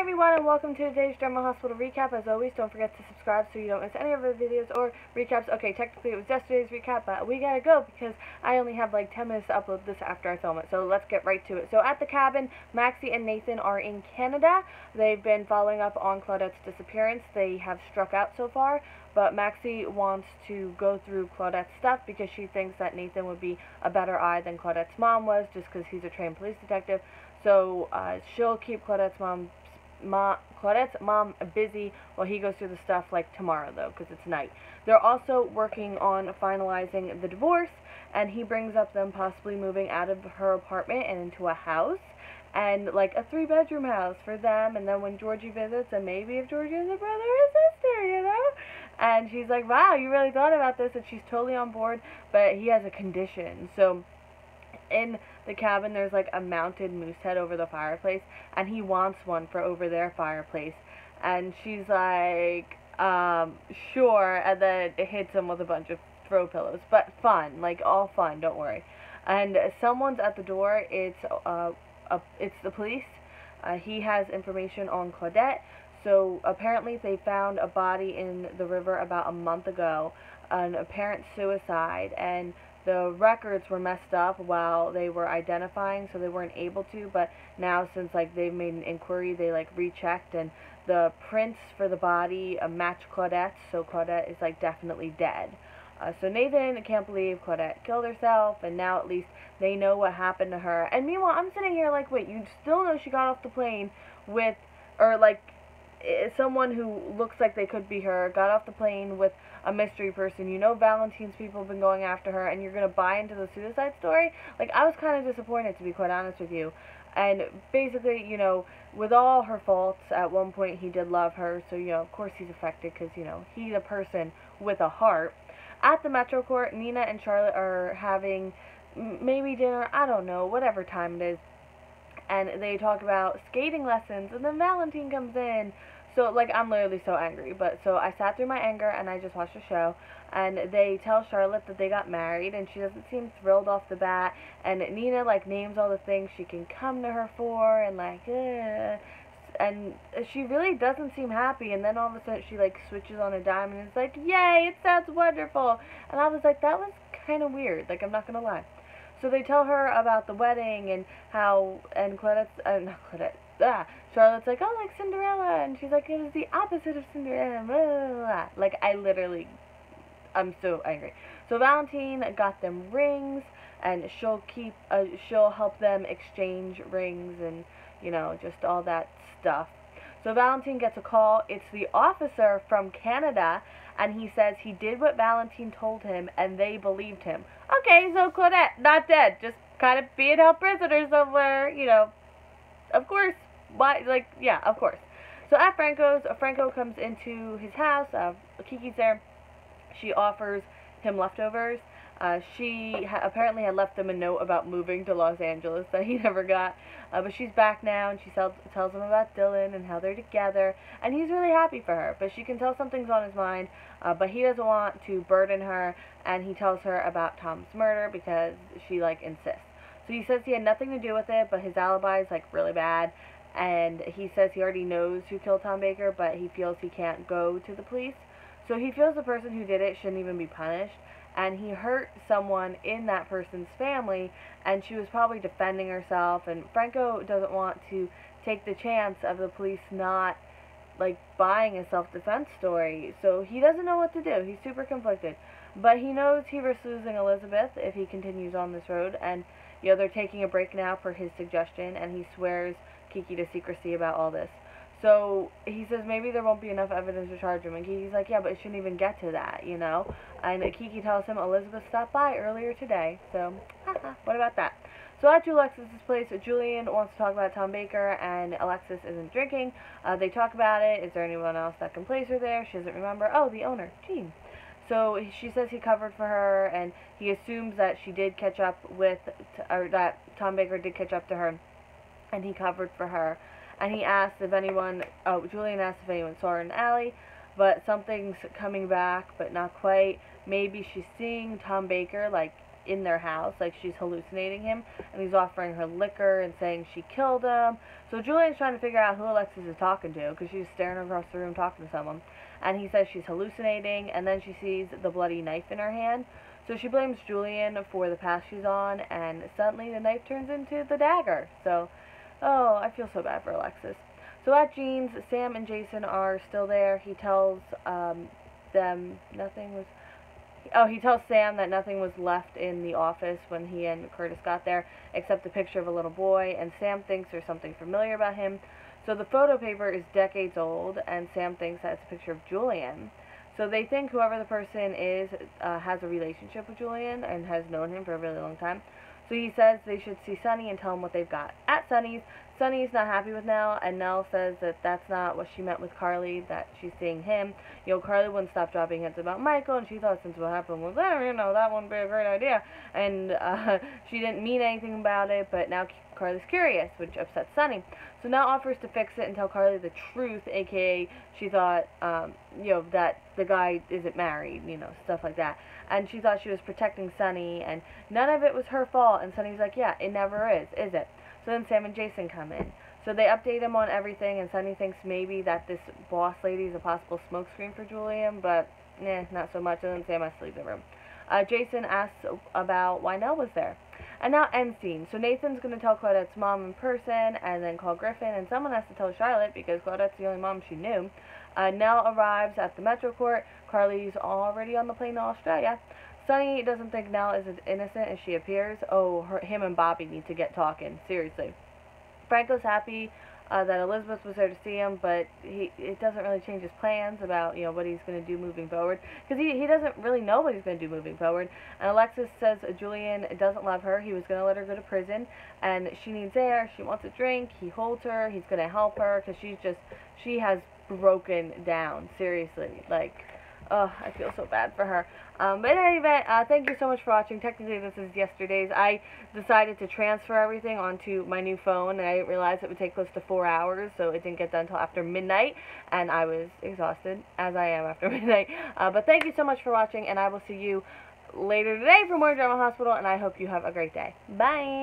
everyone, and welcome to today's Drama Hospital recap. As always, don't forget to subscribe so you don't miss any of our videos or recaps. Okay, technically it was yesterday's recap, but we gotta go because I only have like 10 minutes to upload this after I film it. So let's get right to it. So at the cabin, Maxie and Nathan are in Canada. They've been following up on Claudette's disappearance. They have struck out so far, but Maxie wants to go through Claudette's stuff because she thinks that Nathan would be a better eye than Claudette's mom was, just because he's a trained police detective. So she'll keep Claudette's mom busy while he goes through the stuff like tomorrow, though, because it's night. They're also working on finalizing the divorce, and he brings up them possibly moving out of her apartment and into a house, and like a 3-bedroom house for them. And then when Georgie visits, and maybe if Georgie has a brother or sister, you know. And she's like, wow, you really thought about this, and she's totally on board, but he has a condition. So in the cabin, there's like a mounted moose head over the fireplace, and he wants one for over their fireplace. And she's like, sure, and then it hits him with a bunch of throw pillows. But fun, like all fun, don't worry. And someone's at the door. It's the police. He has information on Claudette. So apparently they found a body in the river about a month ago, an apparent suicide, and the records were messed up while they were identifying, so they weren't able to, but now since like they've made an inquiry, they like rechecked, and the prints for the body match Claudette's, so Claudette is like definitely dead. So Nathan can't believe Claudette killed herself, and now at least they know what happened to her. And meanwhile, I'm sitting here like, wait, you still know she got off the plane with, or like, someone who looks like they could be her, got off the plane with a mystery person. You know Valentine's people have been going after her, and you're going to buy into the suicide story? Like, I was kind of disappointed, to be quite honest with you. And basically, you know, with all her faults, at one point he did love her, so, you know, of course he's affected because, you know, he's a person with a heart. At the Metro Court, Nina and Charlotte are having maybe dinner, I don't know, whatever time it is. And they talk about skating lessons, and then Valentine comes in. So, like, I'm literally so angry. But, so I sat through my anger, and I just watched the show. And they tell Charlotte that they got married, and she doesn't seem thrilled off the bat. And Nina, like, names all the things she can come to her for, and, like, and she really doesn't seem happy. And then all of a sudden, she, like, switches on a dime, and it's like, yay, it sounds wonderful. And I was like, that was kind of weird. Like, I'm not going to lie. So they tell her about the wedding, and how, and Charlotte's like, oh, like Cinderella, and she's like, it is the opposite of Cinderella, blah, blah, blah. Like, I'm so angry. So Valentine got them rings, and she'll help them exchange rings, and, you know, just all that stuff. So Valentine gets a call. It's the officer from Canada, and he says he did what Valentine told him, and they believed him. Okay, so Claudette, not dead, just kind of being held prisoner somewhere, you know, of course. Why, like, yeah, of course. So at Franco's, Franco comes into his house. Kiki's there. She offers him leftovers. She apparently had left him a note about moving to Los Angeles that he never got. But she's back now, and she tells him about Dylan and how they're together. And he's really happy for her. But she can tell something's on his mind. But he doesn't want to burden her. And he tells her about Tom's murder because she, like, insists. So he says he had nothing to do with it, but his alibi is, like, really bad. And he says he already knows who killed Tom Baker, but he feels he can't go to the police. So he feels the person who did it shouldn't even be punished. And he hurt someone in that person's family, and she was probably defending herself. And Franco doesn't want to take the chance of the police not, like, buying a self-defense story. So he doesn't know what to do. He's super conflicted. But he knows he risks losing Elizabeth if he continues on this road. And, you know, they're taking a break now for his suggestion, and he swears Kiki to secrecy about all this. So he says maybe there won't be enough evidence to charge him, and Kiki's like, yeah, but it shouldn't even get to that, you know. And Kiki tells him Elizabeth stopped by earlier today, so what about that? So at Alexis' place, Julian wants to talk about Tom Baker, and Alexis isn't drinking. They talk about it. Is there anyone else that can place her there? She doesn't remember. Oh, the owner, Jean. So she says he covered for her, and he assumes that she did catch up with, or that Tom Baker did catch up to her, and he covered for her. And he asked if anyone, Julian asked if anyone saw her in the alley, but something's coming back, but not quite. Maybe she's seeing Tom Baker, like, in their house, like she's hallucinating him, and he's offering her liquor and saying she killed him. So Julian's trying to figure out who Alexis is talking to, because she's staring across the room talking to someone, and he says she's hallucinating, and then she sees the bloody knife in her hand. So she blames Julian for the path she's on, and suddenly the knife turns into the dagger. So, oh, I feel so bad for Alexis. So at Jean's, Sam and Jason are still there. He tells them nothing was... Oh, he tells Sam that nothing was left in the office when he and Curtis got there, except a picture of a little boy, and Sam thinks there's something familiar about him. So the photo paper is decades old, and Sam thinks that it's a picture of Julian. So they think whoever the person is has a relationship with Julian and has known him for a really long time. So he says they should see Sunny and tell him what they've got. At Sunny's, Sunny's not happy with Nell, and Nell says that that's not what she meant with Carly, that she's seeing him. You know, Carly wouldn't stop dropping hints about Michael, and she thought since what happened was there, you know, that wouldn't be a great idea. And she didn't mean anything about it, but now Carly's curious, which upsets Sunny. So Nell offers to fix it and tell Carly the truth, aka she thought, you know, that the guy isn't married, you know, stuff like that. And she thought she was protecting Sunny, and none of it was her fault. And Sunny's like, yeah, it never is it? So then Sam and Jason come in. So they update him on everything, and Sunny thinks maybe that this boss lady is a possible smokescreen for Julian, but not so much. And then Sam has to leave the room. Jason asks about why Nell was there. And now end scene. So Nathan's going to tell Claudette's mom in person, and then call Griffin, and someone has to tell Charlotte because Claudette's the only mom she knew. Nell arrives at the Metro Court. Carly's already on the plane to Australia. Sunny doesn't think Nell is as innocent as she appears. Oh, him and Bobby need to get talking. Seriously. Franco's happy that Elizabeth was there to see him, but it doesn't really change his plans about, you know, what he's going to do moving forward, because he doesn't really know what he's going to do moving forward. And Alexis says Julian doesn't love her. He was going to let her go to prison, and she needs air. She wants a drink. He holds her. He's going to help her, because she has broken down. Seriously, like, oh, I feel so bad for her. But in any event, thank you so much for watching. Technically, this is yesterday's. I decided to transfer everything onto my new phone, and I didn't realize it would take close to 4 hours, so it didn't get done until after midnight, and I was exhausted, as I am after midnight. But thank you so much for watching, and I will see you later today for more Drama Hospital, and I hope you have a great day. Bye!